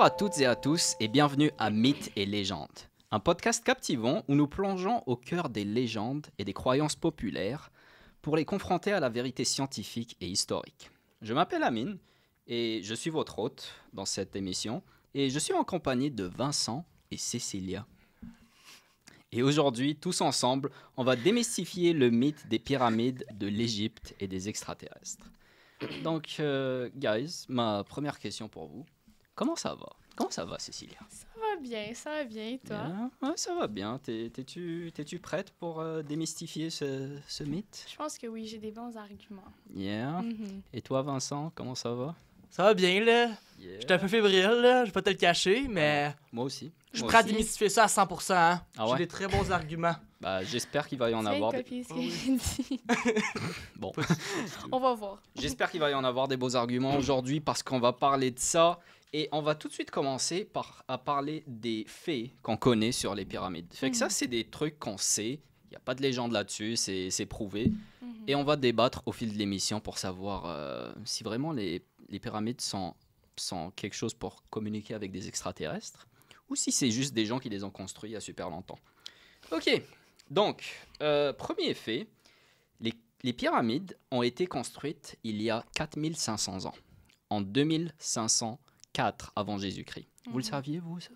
à toutes et à tous et bienvenue à Mythes et légendes, un podcast captivant où nous plongeons au cœur des légendes et des croyances populaires pour les confronter à la vérité scientifique et historique. Je m'appelle Amine et je suis votre hôte dans cette émission et je suis en compagnie de Vincent et Cécilia. Et aujourd'hui, tous ensemble, on va démystifier le mythe des pyramides de l'Égypte et des extraterrestres. Donc, guys, ma première question pour vous. Comment ça va? Comment ça va, Cécilia? Ça va bien, toi? Yeah. Ouais, ça va bien. T'es-tu prête pour démystifier ce mythe? Je pense que oui, j'ai des bons arguments. Yeah. Et toi, Vincent, comment ça va? Ça va bien, là. Yeah. J'étais un peu fébrile, là. Je vais pas te le cacher, mais Moi aussi. je suis Moi prêt à aussi. démystifier ça à 100%. Hein. Ah J'ai ouais? des très bons arguments. Bah, j'espère qu'il va y en Tu viens avoir. de copier ce que Oh oui. j'ai dit. Bon. On va voir. J'espère qu'il va y en avoir des beaux arguments aujourd'hui parce qu'on va parler de ça. Et on va tout de suite commencer à parler des faits qu'on connaît sur les pyramides. Fait que ça, c'est des trucs qu'on sait. Il n'y a pas de légende là-dessus, c'est prouvé. Et on va débattre au fil de l'émission pour savoir si vraiment les pyramides sont quelque chose pour communiquer avec des extraterrestres ou si c'est juste des gens qui les ont construits il y a super longtemps. Ok, donc, premier fait, les pyramides ont été construites il y a 4500 ans, en 2504 avant Jésus-Christ. Vous le saviez, vous, ça?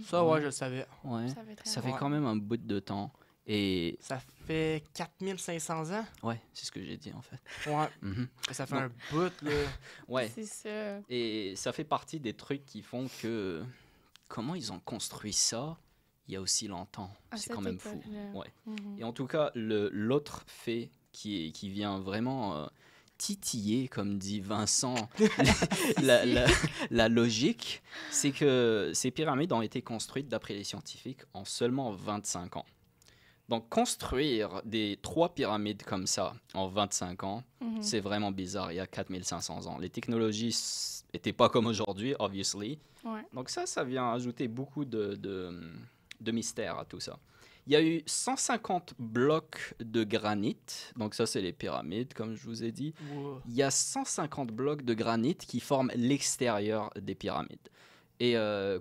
Ça, ouais, je le savais. Ouais, Ça fait très ça fait bien. quand même un bout de temps. Et Ça fait 4500 ans. ouais, c'est ce que j'ai dit en fait. Ouais. Mhm. Ça fait Non. un bout, là. Ouais, C'est ça. et ça fait partie des trucs qui font que comment ils ont construit ça il y a aussi longtemps. À C'est cette quand même fou. époque-là. Ouais. Mhm. Et en tout cas, l'autre fait qui vient vraiment titiller, comme dit Vincent, la logique, c'est que ces pyramides ont été construites, d'après les scientifiques, en seulement 25 ans. Donc, construire des 3 pyramides comme ça en 25 ans, Mhm. c'est vraiment bizarre, il y a 4500 ans. Les technologies n'étaient pas comme aujourd'hui, obviously. Ouais. Donc ça vient ajouter beaucoup de mystère à tout ça. Il y a eu 150 blocs de granit, donc ça c'est les pyramides comme je vous ai dit. Ouais. Il y a 150 blocs de granit qui forment l'extérieur des pyramides. Et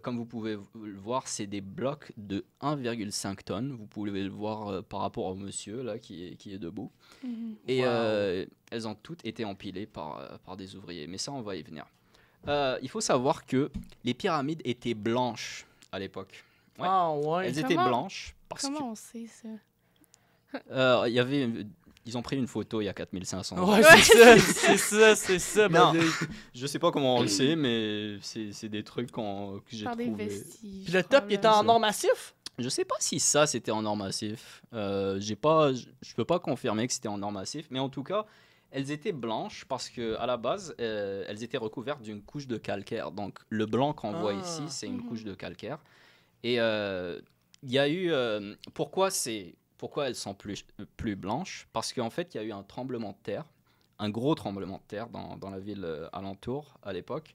comme vous pouvez le voir, c'est des blocs de 1,5 tonnes. Vous pouvez le voir par rapport au monsieur là qui est debout. Mhm. Et Wow. elles ont toutes été empilées par des ouvriers. Mais ça, on va y venir. Il faut savoir que les pyramides étaient blanches à l'époque. Ouais. Ah, ouais. Elles étaient Comment- blanches parce Comment on sait ça? ils ont pris une photo il y a 4500 ans. Ouais, c'est ça, Non. buddy. Je sais pas comment on le sait, mais c'est des trucs que j'ai Par des trouvé. vestiges. Puis le top, il était en probablement. or massif. Je sais pas si ça c'était en or massif. Je peux pas confirmer que c'était en or massif, mais en tout cas, elles étaient blanches parce que à la base, elles étaient recouvertes d'une couche de calcaire. Donc le blanc qu'on voit Ah. ici, c'est une Mhm. couche de calcaire. Et il y a eu pourquoi elles sont plus blanches? Parce qu'en fait, il y a eu un tremblement de terre, un gros tremblement de terre dans la ville alentour à l'époque.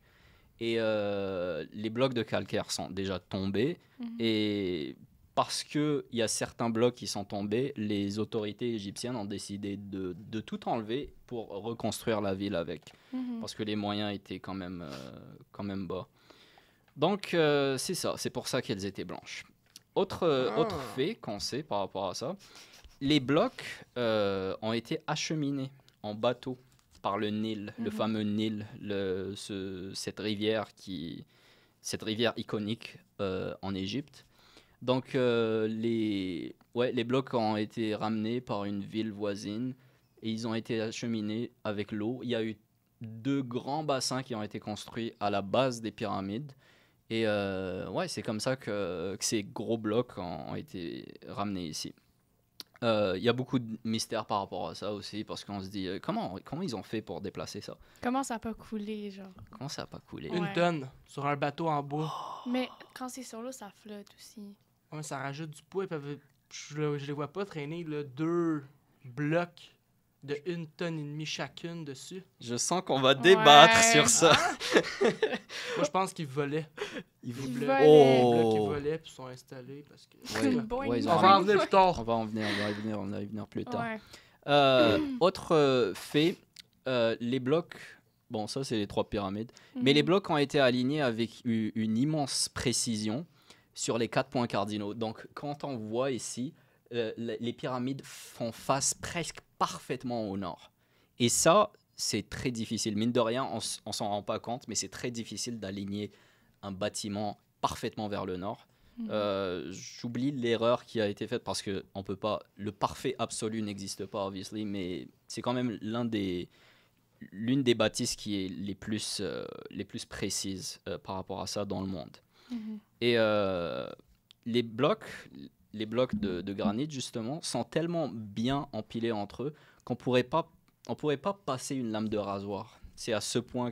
Et les blocs de calcaire sont déjà tombés. Mhm. Et parce qu'il y a certains blocs qui sont tombés, les autorités égyptiennes ont décidé de tout enlever pour reconstruire la ville avec. Mhm. Parce que les moyens étaient quand même bas. Donc, c'est ça. C'est pour ça qu'elles étaient blanches. Autre fait qu'on sait par rapport à ça, les blocs ont été acheminés en bateau par le Nil, le Mhm. fameux Nil, cette rivière iconique en Égypte. Donc, les blocs ont été ramenés par une ville voisine et ils ont été acheminés avec l'eau. Il y a eu 2 grands bassins qui ont été construits à la base des pyramides. Et c'est comme ça que ces gros blocs ont été ramenés ici. Il y a beaucoup de mystères par rapport à ça aussi, parce qu'on se dit, comment ils ont fait pour déplacer ça? Comment ça n'a pas coulé, genre? Comment ça n'a pas coulé? Ouais. Une tonne sur un bateau en bois. Mais quand c'est sur l'eau, ça flotte aussi. Ouais, ça rajoute du poids. Je les vois pas traîner, là, 2 blocs de 1 tonne et demie chacune dessus. Je sens qu'on va débattre Ouais. sur ça. Moi, je pense qu'ils volaient. Ils Ils voulaient- volaient. Les blocs, ils Oh! volaient puis sont installés parce que... Ouais, Boing, ouais, ils boing. On va en venir plus tard. On va y venir plus tard. Ouais. Autre fait, les blocs Bon, ça, c'est les 3 pyramides. Mais les blocs ont été alignés avec une immense précision sur les 4 points cardinaux. Donc, quand on voit ici, les pyramides font face presque parfaitement au nord. Et ça, c'est très difficile. Mine de rien, on s'en rend pas compte, mais c'est très difficile d'aligner un bâtiment parfaitement vers le nord. J'oublie l'erreur qui a été faite parce que on peut pas, le parfait absolu n'existe pas, obviously, mais c'est quand même l'une des bâtisses qui est les plus précises par rapport à ça dans le monde. Et les blocs de granit, justement, sont tellement bien empilés entre eux qu'on pourrait pas passer une lame de rasoir. C'est à ce point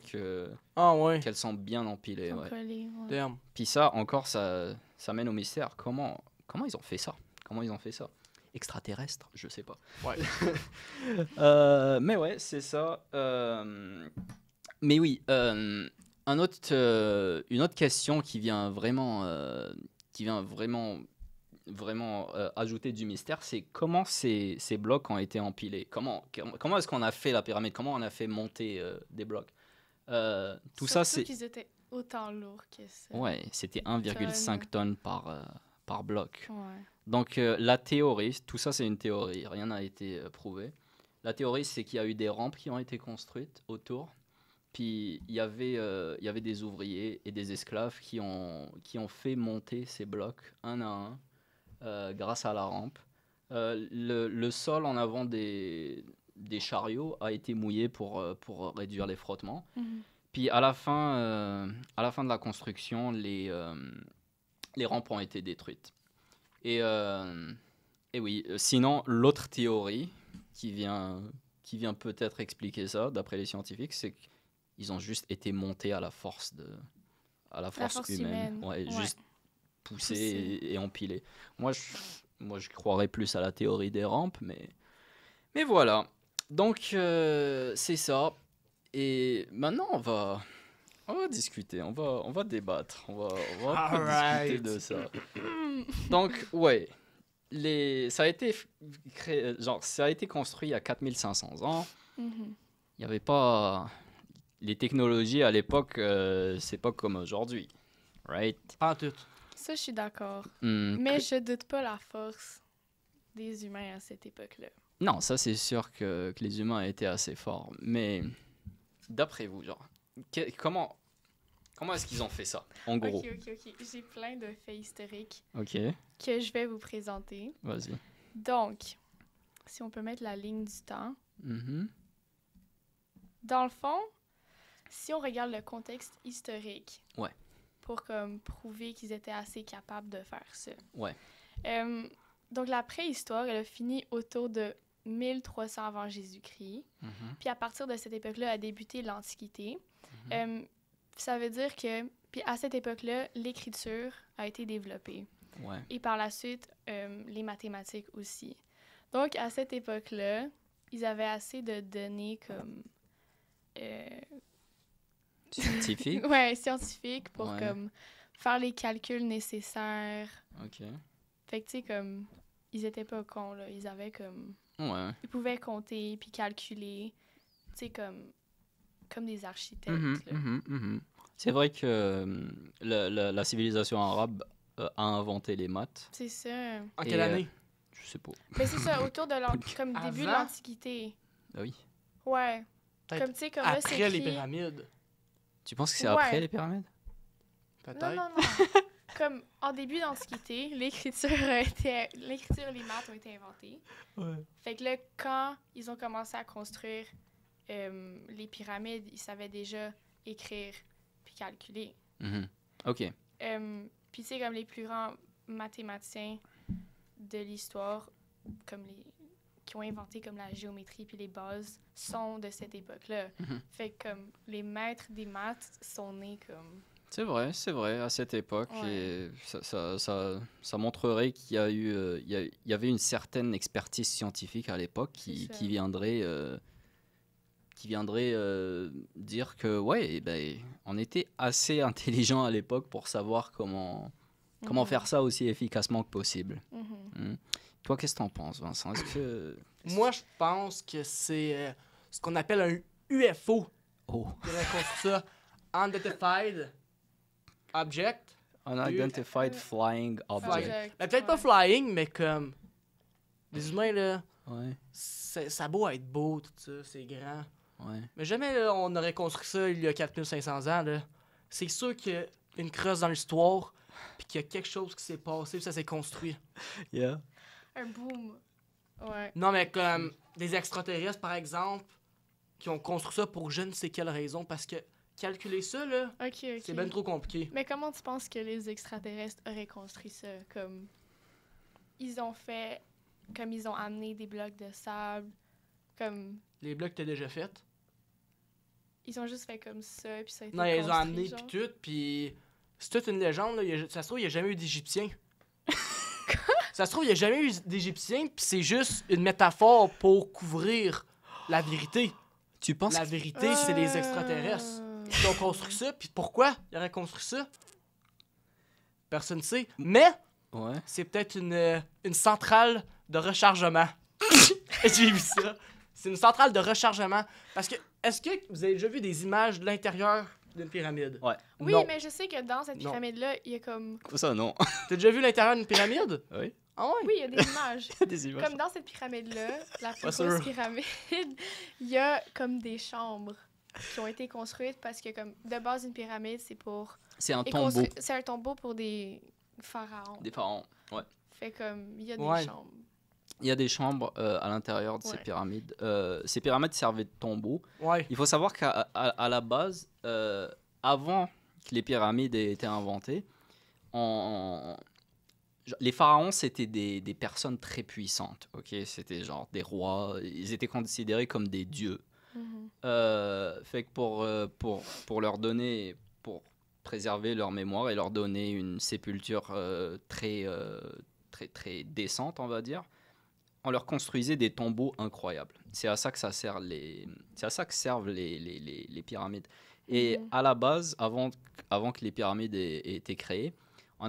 Ah ouais. qu'elles sont bien empilées. Ouais. Collés, ouais. Damn. Puis ça, encore, ça mène au mystère. Comment ils ont fait ça? Comment ils ont fait ça? Extraterrestre, je sais pas. Ouais. Mais ouais, c'est ça. Mais oui, une autre question qui vient vraiment ajouter du mystère, c'est comment ces blocs ont été empilés. Comment est-ce qu'on a fait la pyramide? Comment on a fait monter des blocs? Tout ça, c'est... Surtout qu'ils étaient autant lourds que ça. Ouais, c'était 1,5 tonnes par bloc. Ouais. Donc, la théorie, tout ça, c'est une théorie. Rien n'a été prouvé. La théorie, c'est qu'il y a eu des rampes qui ont été construites autour. Puis, il y avait des ouvriers et des esclaves qui ont fait monter ces blocs un à un grâce à la rampe. Le sol en avant des chariots a été mouillé pour réduire les frottements. Puis, à la fin de la construction, les rampes ont été détruites. Et oui, sinon, l'autre théorie qui vient peut-être expliquer ça, d'après les scientifiques, c'est qu'ils ont juste été montés à la force humaine. Ouais, juste poussés et empilés. Moi, je croirais plus à la théorie des rampes, mais voilà. Donc, c'est ça. Et maintenant, on va discuter, on va débattre, on va un peu discuter de ça. Donc, ouais, ça a été construit il y a 4500 ans. Il n'y avait pas... Les technologies à l'époque, c'est pas comme aujourd'hui, right? Pas tout. Ça, je suis d'accord. Mais je doute pas la force des humains à cette époque-là. Non, ça, c'est sûr que les humains étaient assez forts. Mais, d'après vous, genre, comment est-ce qu'ils ont fait ça, en gros? Ok. J'ai plein de faits historiques Ok, que je vais vous présenter. vas-y. Donc, si on peut mettre la ligne du temps. Mhm. Dans le fond, si on regarde le contexte historique, Ouais. pour comme prouver qu'ils étaient assez capables de faire ça. Ouais. Donc, la préhistoire, elle a fini autour de 1300 avant Jésus-Christ. Puis à partir de cette époque-là a débuté l'Antiquité. Ça veut dire que, puis à cette époque-là, l'écriture a été développée. Ouais. Et par la suite, les mathématiques aussi. Donc, à cette époque-là, ils avaient assez de données comme... Scientifique? Ouais, scientifiques pour Ouais. comme faire les calculs nécessaires. Ok. Fait que, tu sais, comme, ils étaient pas cons, là. Ils avaient comme... Ouais. Ils pouvaient compter puis calculer, tu sais, comme des architectes, là. C'est vrai que la civilisation arabe a inventé les maths. C'est ça. En Et, quelle année? Je sais pas. Mais c'est ça, autour de comme début de Avant? l'Antiquité. Ah oui. Ouais. Peut-être Comme, tu sais, comme là, c'est après les écrit- pyramides. Tu penses que c'est Ouais. après les pyramides? Peut-être. Non. Comme en début d'Antiquité, l'écriture et les maths ont été inventées. Ouais. Fait que là, quand ils ont commencé à construire les pyramides, ils savaient déjà écrire puis calculer. Ok. Puis tu sais, comme les plus grands mathématiciens de l'histoire, qui ont inventé comme la géométrie puis les bases, sont de cette époque-là. Fait que comme les maîtres des maths sont nés comme... C'est vrai, à cette époque. Ouais. Et ça montrerait qu'il y a eu, il y avait une certaine expertise scientifique à l'époque C'est ça. qui viendrait dire que, ouais, ben, on était assez intelligent à l'époque pour savoir comment faire ça aussi efficacement que possible. Toi, qu'est-ce que t'en penses, Vincent? Moi, je pense que c'est ce qu'on appelle un UFO. Oh. Il aurait construit ça. Unidentified object. Unidentified flying object. Object, Ben, peut-être pas ouais. flying, mais comme... Les humains, là, Ouais, ça a beau être beau, tout ça, c'est grand. ouais. Mais jamais là, on aurait construit ça il y a 4500 ans. Là. C'est sûr qu'il y a une creuse dans l'histoire, puis qu'il y a quelque chose qui s'est passé, puis ça s'est construit. Yeah. Un boom. Ouais. Non, mais comme des extraterrestres, par exemple, qui ont construit ça pour je ne sais quelle raison, parce que calculer ça, là, Ok, ok. c'est bien trop compliqué. Mais comment tu penses que les extraterrestres auraient construit ça? Comme, ils ont fait... Comme ils ont amené des blocs de sable. Comme, Les blocs étaient déjà faits. ils ont juste fait comme ça, puis ça a été Non, ils les ont construit, amenés, genre. puis tout, puis c'est toute une légende. Là. Ça se trouve, il n'y a jamais eu d'Égyptiens. Ça se trouve, il n'y a jamais eu d'Égyptiens, puis c'est juste une métaphore pour couvrir la vérité. Tu penses La vérité, c'est les extraterrestres. Ils ont construit ça, puis pourquoi ils auraient construit ça? Personne ne sait. Mais Ouais. c'est peut-être une centrale de rechargement. J'ai vu ça. C'est une centrale de rechargement. Parce que, est-ce que vous avez déjà vu des images de l'intérieur d'une pyramide? Ouais. Oui, Non. mais je sais que dans cette Non. pyramide-là, il y a comme... Ça, non. T'as déjà vu l'intérieur d'une pyramide? Oui. Ah ouais? Oui, il y a des images. Des images. Comme dans cette pyramide-là, la plus Pas grosse sûr. pyramide, il y a comme des chambres qui ont été construites parce que, comme, de base, une pyramide, c'est pour... C'est un et tombeau. C'est un tombeau pour des pharaons. Des pharaons. Ouais. Fait comme, il y a Ouais. des chambres. Il y a des chambres à l'intérieur de ces Ouais. pyramides. Ces pyramides servaient de tombeaux. Ouais. Il faut savoir qu'à la base, avant que les pyramides aient été inventées, les pharaons, c'était des personnes très puissantes. Ok, c'était genre des rois. Ils étaient considérés comme des dieux. Mhm. Fait que pour leur donner, pour préserver leur mémoire et leur donner une sépulture très décente, on va dire, on leur construisait des tombeaux incroyables. C'est à ça que servent les pyramides. Et Mhm. à la base, avant que les pyramides aient été créées, on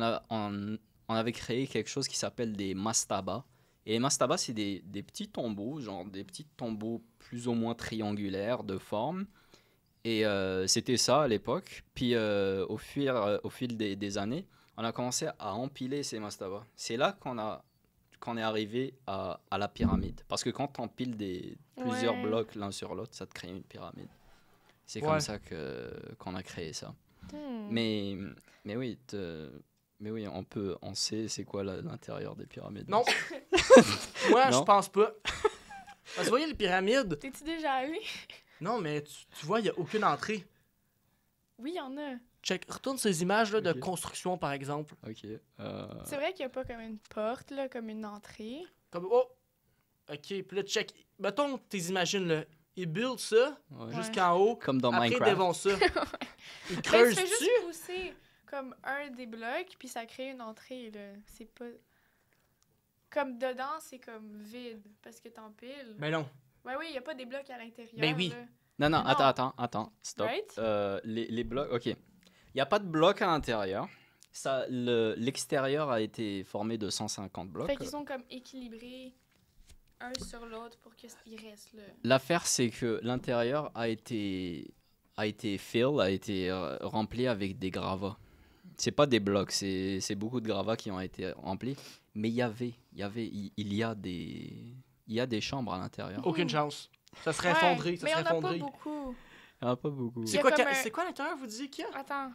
avait créé quelque chose qui s'appelle des mastabas. Et les mastabas, c'est des petits tombeaux, genre des petits tombeaux plus ou moins triangulaires de forme. Et c'était ça à l'époque. Puis au fil des années, on a commencé à empiler ces mastabas. C'est là qu'on est arrivé à la pyramide. Parce que quand tu empiles plusieurs Ouais. blocs l'un sur l'autre, ça te crée une pyramide. C'est Ouais. comme ça qu'on a créé ça. Hmm. Mais oui, on sait c'est quoi l'intérieur des pyramides. Non. Moi, je Non. pense pas. Parce que vous voyez les pyramides? T'es-tu déjà allé? Non, mais tu vois, il n'y a aucune entrée. Oui, il y en a. Check, retourne ces images là, de Ok. construction, par exemple. Ok. C'est vrai qu'il n'y a pas comme une porte, là, comme une entrée. Comme, oh! Ok, puis là, check. Mettons, t'es imagines, là. Ils build ça Ouais. jusqu'en haut. Comme dans Après, ils Minecraft. dévont ça. Ils Ben, tu creusent fais dessus. juste pousser comme un des blocs, puis ça crée une entrée, là. C'est pas... Comme dedans, c'est comme vide, parce que t'empiles. Mais non. Ouais, oui, il n'y a pas des blocs à l'intérieur. Ben oui. là. Non, non, Non. attends. Stop. Right? Les blocs, ok. Il n'y a pas de blocs à l'intérieur. L'extérieur a été formé de 150 blocs. Fait qu'ils sont comme équilibrés un sur l'autre pour qu'ils restent là. L'affaire, c'est que l'intérieur a été rempli avec des gravats. C'est pas des blocs, c'est beaucoup de gravats qui ont été remplis. Mais il y a des chambres à l'intérieur. Aucune chance. Ça serait Ouais, effondré. Ça mais serait on n'a pas effondré. beaucoup. Il n'y en a pas beaucoup. y C'est a quoi, comme c'est quoi à l'intérieur, vous disiez qu'il y a? Attends,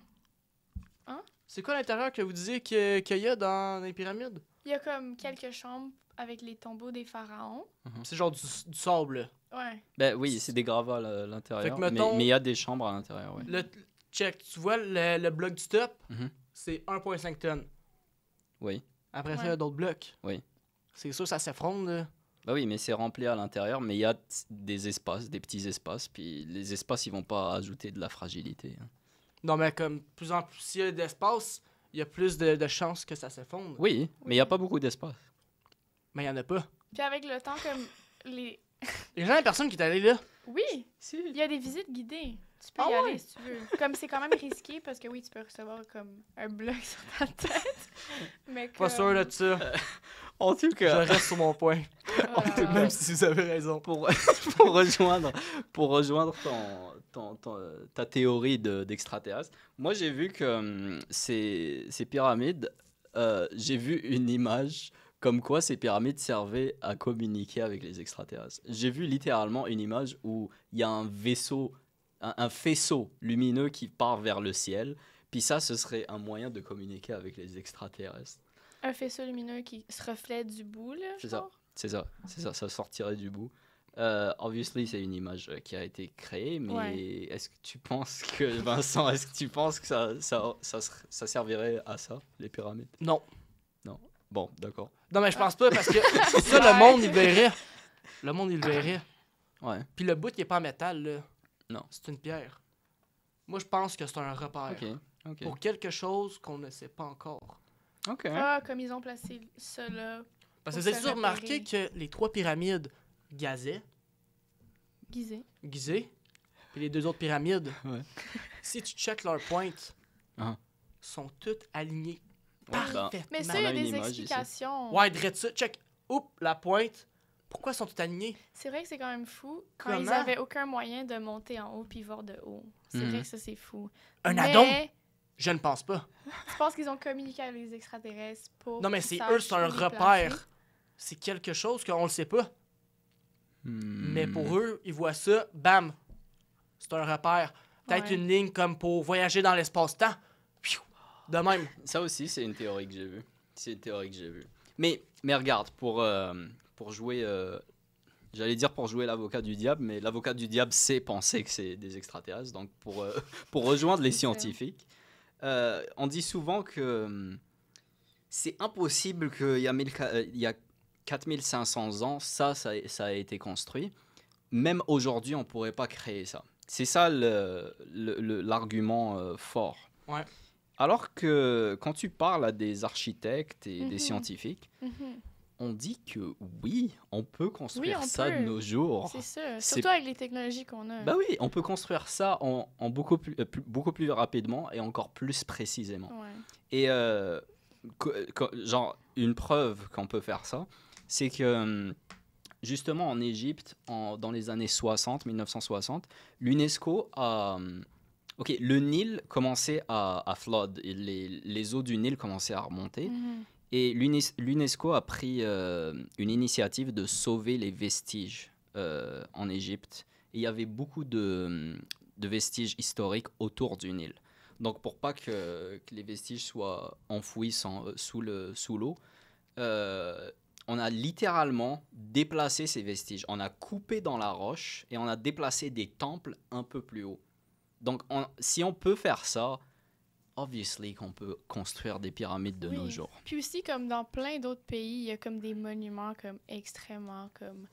C'est quoi à l'intérieur que vous disiez qu'il y a dans les pyramides? il y a comme quelques chambres avec les tombeaux des pharaons. C'est genre du sable, là. Ouais. Ben oui, c'est des gravats à l'intérieur. Fait que mettons- Mais il y a des chambres à l'intérieur, ouais. Check, tu vois le bloc du top, Mhm. c'est 1,5 tonnes. Oui. Après ça, Ouais. il y a d'autres blocs. Oui. C'est sûr, ça s'effondre, là. Bah oui, mais c'est rempli à l'intérieur, mais il y a des espaces, des petits espaces, puis les espaces, ils vont pas ajouter de la fragilité. Hein. Non, mais comme plus en plus il y a d'espace, il y a plus de chances que ça s'effondre. Oui, mais il y a pas beaucoup d'espace. Mais il y en a pas. Puis avec le temps, comme les... Les gens, la personne qui est allée là. Oui, il y a des visites guidées. Tu peux Ah y ouais? aller si tu veux. Comme c'est quand même risqué parce que oui, tu peux recevoir comme un bloc sur ta tête. Mais Pas comme- sûr de ça. En tout Je cas, reste sur mon point. Voilà. Même si vous avez raison. pour rejoindre ta théorie d'extraterrestre, moi j'ai vu que ces pyramides, j'ai vu une image comme quoi ces pyramides servaient à communiquer avec les extraterrestres. J'ai vu littéralement une image où il y a un vaisseau, un faisceau lumineux qui part vers le ciel, puis ça, ce serait un moyen de communiquer avec les extraterrestres. Un faisceau lumineux qui se reflète du bout, là, C'est ça. genre? Ça sortirait du bout. Obviously, c'est une image qui a été créée, mais Ouais. est-ce que tu penses que, Vincent, est-ce que tu penses que ça servirait à ça, les pyramides? Non. Non. Bon, d'accord. Non, mais je pense pas parce que ça, le Ouais. monde, il verrait. Le monde, il le verrait. Ouais. Puis le bout, il est pas en métal, là. Non. C'est une pierre. Moi, je pense que c'est un repère. Ok. Pour quelque chose qu'on ne sait pas encore. Ok. Ah, comme ils ont placé ça là, Parce que Pour vous avez se toujours remarqué que les 3 pyramides gazaient, guisé. puis les 2 autres pyramides, Ouais. si tu checkes leurs pointes, Ah. sont toutes alignées Ouais, ben, parfaitement. Mais ça, On il y a a une des image ici. explications. Ouais, drette ça, check. Oups, la pointe. Pourquoi sont toutes alignées? C'est vrai que c'est quand même fou quand ils Comment? avaient aucun moyen de monter en haut puis voir de haut. C'est Mhm. vrai que ça, c'est fou. Un Mais addon? Je ne pense pas. tu penses qu'ils ont communiqué avec les extraterrestres pour Non, mais qu'ils c'est sachent eux, c'est un où les placer? repère. C'est quelque chose qu'on le sait pas. Mais hmm. pour eux, ils voient ça, bam. C'est un repère. Peut-être Ouais. une ligne comme pour voyager dans l'espace-temps. Piou! De même. Ça aussi, c'est une théorie que j'ai vue. C'est une théorie que j'ai vue. Mais regarde, pour jouer... j'allais dire pour jouer l'avocat du diable, mais l'avocat du diable sait penser que c'est des extraterrestres. Donc, pour rejoindre les C'est ça. scientifiques, on dit souvent que c'est impossible qu'il y a, il y a 4500 ans, ça a été construit. Même aujourd'hui, on ne pourrait pas créer ça. C'est ça l'argument fort. Ouais. Alors que quand tu parles à des architectes et des Mhm. scientifiques, Mhm. on dit que oui, on peut construire on ça de peut. nos jours. C'est ça. C'est- Surtout avec les technologies qu'on a. Bah oui, on peut construire ça en beaucoup plus rapidement et encore plus précisément. Ouais. Et genre, une preuve qu'on peut faire ça, c'est que justement en Égypte, dans les années 1960, l'UNESCO a... Ok, le Nil commençait à flood, et les eaux du Nil commençaient à remonter. Mhm. Et l'UNESCO a pris une initiative de sauver les vestiges en Égypte. Et il y avait beaucoup de vestiges historiques autour du Nil. Donc pour pas que les vestiges soient enfouis sous l'eau, on a littéralement déplacé ces vestiges. On a coupé dans la roche et on a déplacé des temples un peu plus haut. Donc si on peut faire ça, obviously qu'on peut construire des pyramides de Oui. nos jours. Puis aussi, comme dans plein d'autres pays, il y a comme des monuments comme extrêmement comme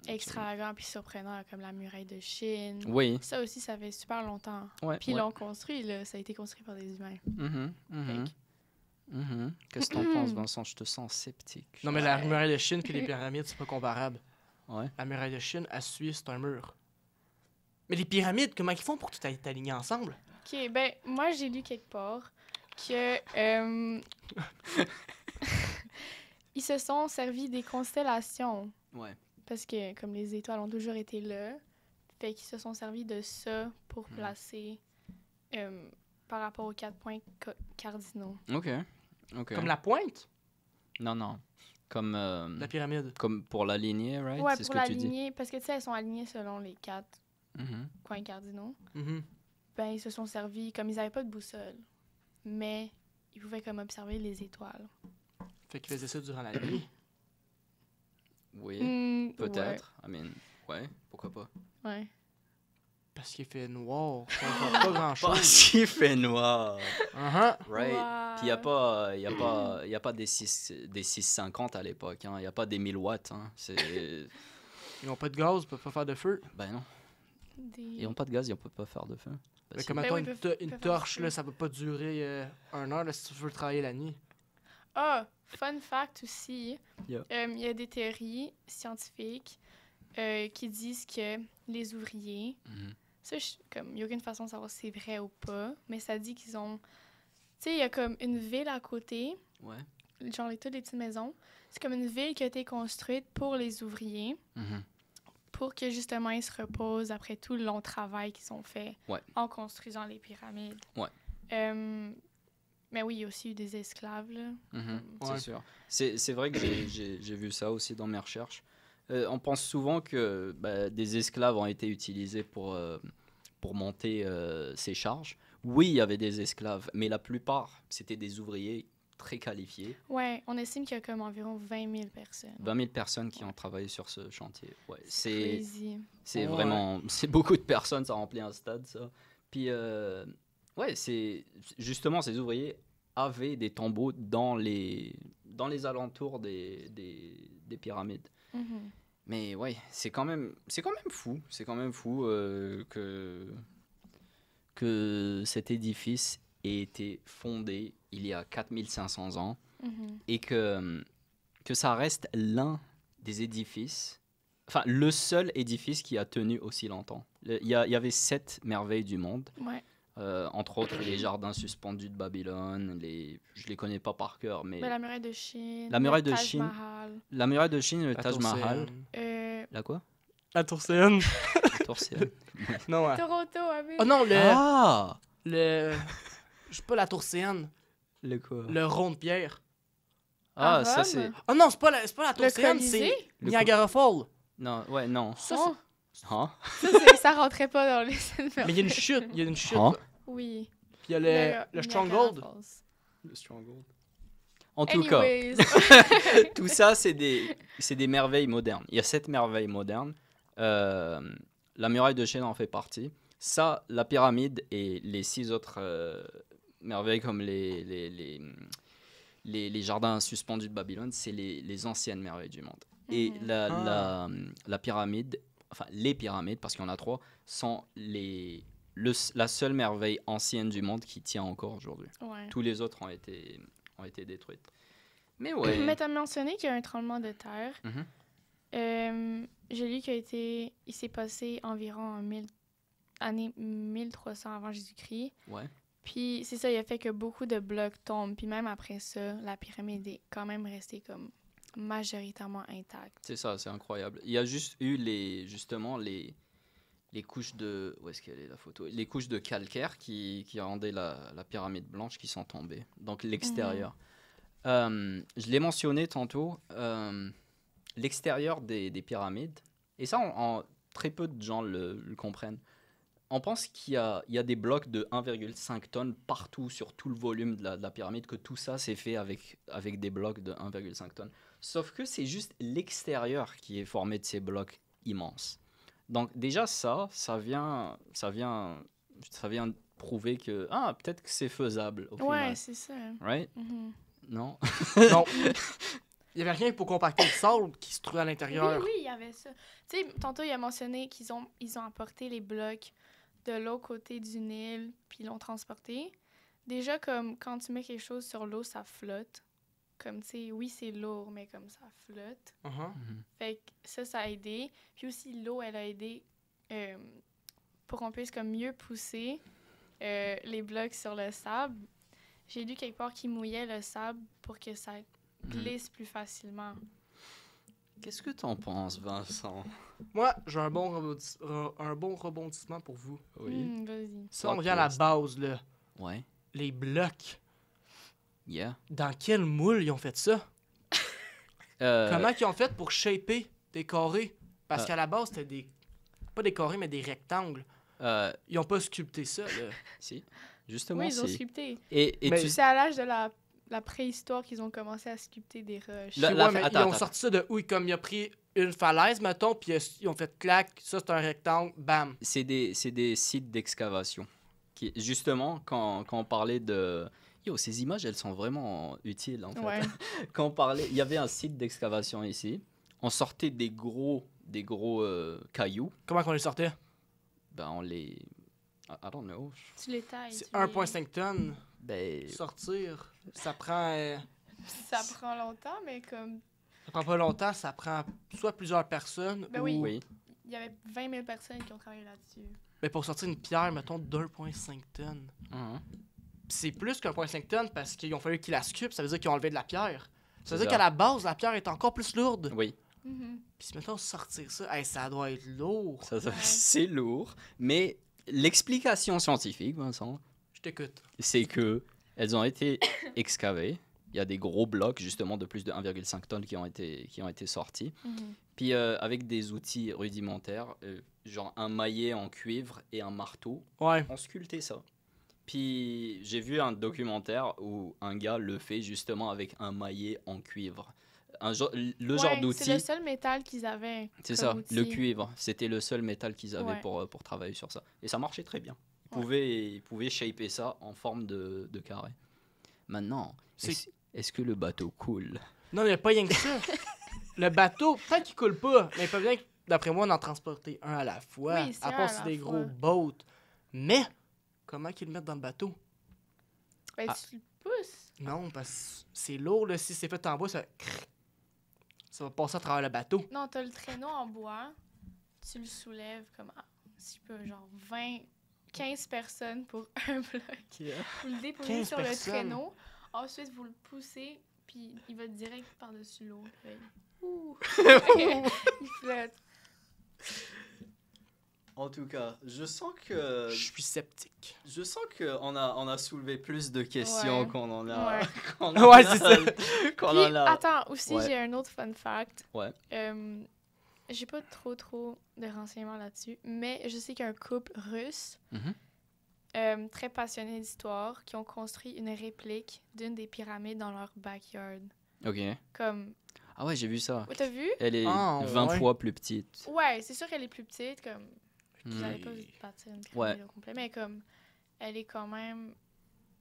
extravagants puis surprenants, comme la muraille de Chine. Oui. Ça aussi, ça fait super longtemps. Ouais, Puis ils ouais. l'ont construit, là. Ça a été construit par des humains. Mhm, mhm, Fait mhm. Qu'est-ce que t'en penses, Vincent? Je te sens sceptique. Non, mais la Ouais. muraille de Chine puis les pyramides, c'est pas comparable. Ouais. La muraille de Chine, à Suisse, c'est un mur. Mais les pyramides, comment ils font pour tout être aligné ensemble? OK, ben, moi, j'ai lu quelque part que ils se sont servis des constellations Ouais. parce que, comme les étoiles ont toujours été là, fait qu'ils se sont servis de ça pour placer par rapport aux 4 points cardinaux. Ok. Ok. Comme la pointe Non, non. Comme, de la pyramide. comme pour l'aligner, right? Ouais, C'est ce pour que tu dis. l'aligner, parce que, tu sais, elles sont alignées selon les 4 Mhm. points cardinaux. Mhm. Ben, ils se sont servis, comme ils n'avaient pas de boussole, mais ils pouvaient comme observer les étoiles. Fait qu'ils faisaient ça durant la nuit. Oui, Hmm, peut-être. I mean, ouais, pourquoi pas. Ouais. Parce qu'il fait noir. On voit pas grand-chose. Parce qu'il fait noir. Uh-huh. Right. Wow. Puis il n'y a pas des 650 à l'époque. Il n'y a pas des 1000 watts. Hein. Ils ont pas de gaz, ils peuvent pas faire de feu. Ben non. Des... Ils n'ont pas de gaz, ils ne peuvent pas faire de feu. Ben Mais si. comme Ben mettons oui, une, ils peuvent une faire du torche, feu. là, ça peut pas durer 1 heure là, si tu veux travailler la nuit. Ah, fun fact aussi, Yeah. il y a des théories scientifiques qui disent que les ouvriers, Mhm. ça, comme, il n'y a aucune façon de savoir si c'est vrai ou pas, mais ça dit qu'ils ont, tu sais, il y a comme une ville à côté Ouais. genre toutes les petites maisons. C'est comme une ville qui a été construite pour les ouvriers, pour que justement ils se reposent après tout le long travail qu'ils ont fait en construisant les pyramides. Mais oui, il y a aussi eu des esclaves, là. C'est sûr. C'est vrai que j'ai vu ça aussi dans mes recherches. On pense souvent que des esclaves ont été utilisés pour monter ces charges. Oui, il y avait des esclaves, mais la plupart, c'était des ouvriers très qualifiés. Ouais, on estime qu'il y a comme environ 20 000 personnes. 20 000 personnes qui ont travaillé sur ce chantier. Ouais, c'est vraiment... C'est beaucoup de personnes, ça remplit un stade, ça. Puis, justement, ces ouvriers avaient des tombeaux dans les alentours des pyramides. Mais ouais, c'est quand même fou. C'est quand même fou que cet édifice ait été fondé il y a 4500 ans et que ça reste l'un des édifices, enfin le seul édifice qui a tenu aussi longtemps. Il y avait 7 merveilles du monde. Entre autres les jardins suspendus de Babylone, je les connais pas par cœur, mais la muraille de Chine, la muraille de Taj Chine, Mahal. La muraille de Chine, le Taj Mahal. La quoi? La Tour Seine. Tour Seine. Non, Toronto, Amé. Oh non, le je sais pas, la Tour Seine. Le quoi? Le rond de pierre. Ah, À ça Rome? c'est... Oh non, c'est pas la Tour Le Seine, Colisée? c'est Niagara Falls. Non, ouais, non. Ça, Oh, Hein? ça rentrait pas dans les mais il y a une chute, Hein? là. Oui. Puis il y a le Niagara Stronghold. Falls. Le Stronghold. En tout cas, Anyways. tout ça, c'est des merveilles modernes. Il y a 7 merveilles modernes. La muraille de Chine en fait partie. Ça, la pyramide et les 6 autres merveilles comme les jardins suspendus de Babylone, c'est les anciennes merveilles du monde. Et la pyramide, enfin les pyramides, parce qu'il y en a 3, sont la seule merveille ancienne du monde qui tient encore aujourd'hui. Ouais. Tous les autres ont été détruites. Mais ouais. Mais t'as mentionné qu'il y a un tremblement de terre. Mhm. J'ai lu il s'est passé environ année 1300 avant Jésus-Christ. Ouais. Puis c'est ça, il a fait que beaucoup de blocs tombent. Puis même après ça, la pyramide est quand même restée comme majoritairement intacte. C'est ça, c'est incroyable. Il y a juste eu les couches de... Où est-ce qu'elle est la photo? Les couches de calcaire qui rendaient la pyramide blanche qui sont tombées. Donc l'extérieur. Je l'ai mentionné tantôt. L'extérieur des pyramides. Et ça, très peu de gens le comprennent. On pense qu'il y a des blocs de 1,5 tonnes partout sur tout le volume de la pyramide, que tout ça c'est fait avec des blocs de 1,5 tonnes. Sauf que c'est juste l'extérieur qui est formé de ces blocs immenses. Donc déjà ça vient prouver que peut-être que c'est faisable au final. Ouais, c'est ça. Right? Non. Non. Il y avait rien pour compacter le sable qui se trouvait à l'intérieur. Oui, il y avait ça. Tu sais, tantôt, il a mentionné qu'ils ont apporté les blocs de l'autre côté du Nil, puis ils l'ont transporté. Déjà, comme quand tu mets quelque chose sur l'eau, ça flotte. Comme, tu sais, oui, c'est lourd, mais comme ça flotte. Fait que ça a aidé. Puis aussi, l'eau, elle a aidé pour qu'on puisse comme mieux pousser les blocs sur le sable. J'ai lu quelque part qu'ils mouillaient le sable pour que ça glisse plus facilement. Qu'est-ce que t'en penses, Vincent? Moi, j'ai un bon rebondissement pour vous. Oui. Vas-y. Ça, on vient à la base, là. Ouais. Les blocs. Yeah. Dans quel moule ils ont fait ça? Comment ils ont fait pour shaper des carrés? Parce qu'à la base, c'était pas des carrés, mais des rectangles. Ils ont pas sculpté ça, là. Si. Justement, Oui, ils ont sculpté. Et C'est à l'âge de la préhistoire qu'ils ont commencé à sculpter des roches. Ils ont sorti ça de où? Comme il a pris une falaise, mettons, puis ils ont fait clac, ça c'est un rectangle, bam. C'est des sites d'excavation. Justement, quand on parlait de... ces images, elles sont vraiment utiles, en fait. Ouais. Quand on parlait... Il y avait un site d'excavation ici. On sortait des gros cailloux. Comment qu'on les sortait? Ben, on les... I don't know. Tu les tailles. C'est 1,5 tonnes. Ben... Sortir, ça prend... Ça prend longtemps, mais comme... Ça prend pas longtemps, ça prend soit plusieurs personnes Ben ou... oui. Il y avait 20 000 personnes qui ont travaillé là-dessus. Mais pour sortir une pierre, mettons, d'1,5 tonnes. c'est plus qu'1,5 tonnes parce qu'ils ont fallu qu'ils la sculptent, ça veut dire qu'ils ont enlevé de la pierre. Ça veut C'est dire ça. qu'à la base, la pierre est encore plus lourde. Oui, Puis si mettons sortir ça, hey, ça doit être lourd. c'est lourd. Mais l'explication scientifique, Vincent, Je t'écoute. c'est que elles ont été excavées. Il y a des gros blocs, justement, de plus de 1,5 tonnes qui ont été sortis. Puis avec des outils rudimentaires, genre un maillet en cuivre et un marteau, Ouais. on sculptait ça. Puis j'ai vu un documentaire où un gars le fait justement avec un maillet en cuivre. Le genre C'est d'outil, le seul métal qu'ils avaient. c'est comme ça, outil. le cuivre. C'était le seul métal qu'ils avaient Ouais. pour travailler sur ça. Et ça marchait très bien. Ouais. Ils pouvaient shaper ça en forme de carré. Maintenant, C'est- est-ce que le bateau coule? Non, il n'y a pas rien que ça. Le bateau, peut-être qu'il coule pas, mais il peut bien, d'après moi, en transporter un à la fois. Oui, c'est à un part à c'est la des fois. gros boats. Mais, comment qu'ils le mettent dans le bateau? Ben, Ah. tu le pousses. Non, parce que c'est lourd, là. Si c'est fait en bois, ça va passer à travers le bateau. Non, t'as le traîneau en bois. Tu le soulèves comme, si je peux, genre 15 personnes pour un bloc. Vous le déposez 15 sur personnes. le traîneau. Ensuite, vous le poussez, puis il va direct par-dessus l'eau. Puis là, ouh. Il flotte. En tout cas, je sens que Je suis sceptique. on a soulevé plus de questions Ouais. qu'on en a. Ouais. qu'on Ouais, en a- c'est ça. qu'on Puis, en a. attends, aussi, Ouais. j'ai un autre fun fact. Ouais. J'ai pas trop de renseignements là-dessus, mais je sais qu'il y a un couple russe Mhm. très passionné d'histoire qui ont construit une réplique d'une des pyramides dans leur backyard. Ok. Comme, Ah ouais, j'ai vu ça. t'as vu? Elle est Ah, 20 ouais. fois plus petite. Ouais, c'est sûr qu'elle est plus petite, comme, vous Hmm. n'avez pas vu bâtir une Ouais. pyramide au complet, mais comme, elle est quand même,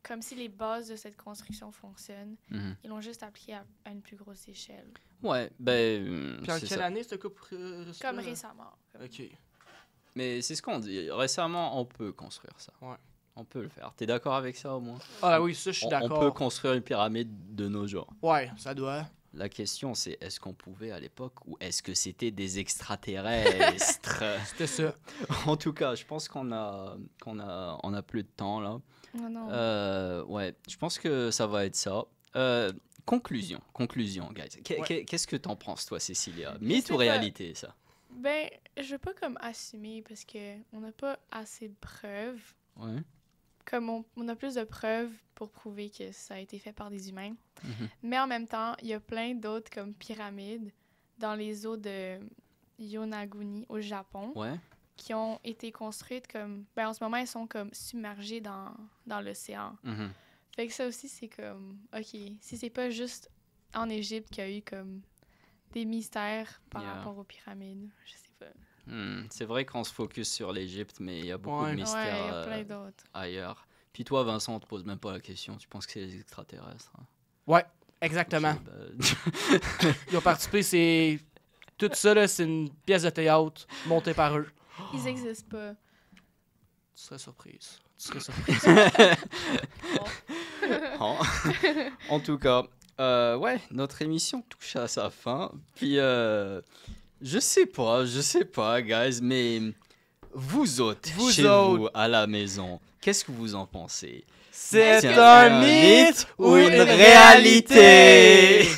comme si les bases de cette construction fonctionnent, Mhm. ils l'ont juste appliquée à une plus grosse échelle. Ouais, ben. Puis en c'est quelle ça. année, ce couple russe? Comme récemment. comme. Ok. Mais c'est ce qu'on dit. Récemment, on peut construire ça. Ouais. On peut le faire. T'es d'accord avec ça au moins? Ah oui, ça, je suis On d'accord. peut construire une pyramide de nos jours. Ouais, ça doit. La question, c'est est-ce qu'on pouvait à l'époque ou est-ce que c'était des extraterrestres? C'était ça. En tout cas, je pense qu'on a plus de temps là. Non, non. Ouais, je pense que ça va être ça. Conclusion, guys. Ouais. Qu'est-ce que t'en penses, toi, Cécilia? Mythe sais ou pas. réalité, ça? Ben, je veux pas comme assumer parce que on n'a pas assez de preuves. Ouais. Comme on a plus de preuves pour prouver que ça a été fait par des humains. Mhm. Mais en même temps, il y a plein d'autres comme pyramides dans les eaux de Yonaguni au Japon Ouais. qui ont été construites comme... Ben, en ce moment, elles sont comme submergées dans l'océan. Mhm. Fait que ça aussi, c'est comme... OK, si c'est pas juste en Égypte qu'il y a eu comme des mystères par Yeah. rapport aux pyramides, je sais pas. C'est vrai qu'on se focus sur l'Égypte, mais il y a beaucoup Ouais. de mystères Ouais, il y a plein d'autres. ailleurs. Puis toi, Vincent, on te pose même pas la question. Tu penses que c'est les extraterrestres? Hein? Ouais, exactement. Ok, bah, Ils ont participé, c'est. Tout ça, là, c'est une pièce de théâtre montée par eux. Ils existent pas. Tu serais surprise. Tu serais surprise. Bon. En tout cas, ouais, notre émission touche à sa fin. Puis, je sais pas, guys, mais vous autres, chez vous, à la maison, qu'est-ce que vous en pensez? C'est Est-ce que un mythe ou une réalité?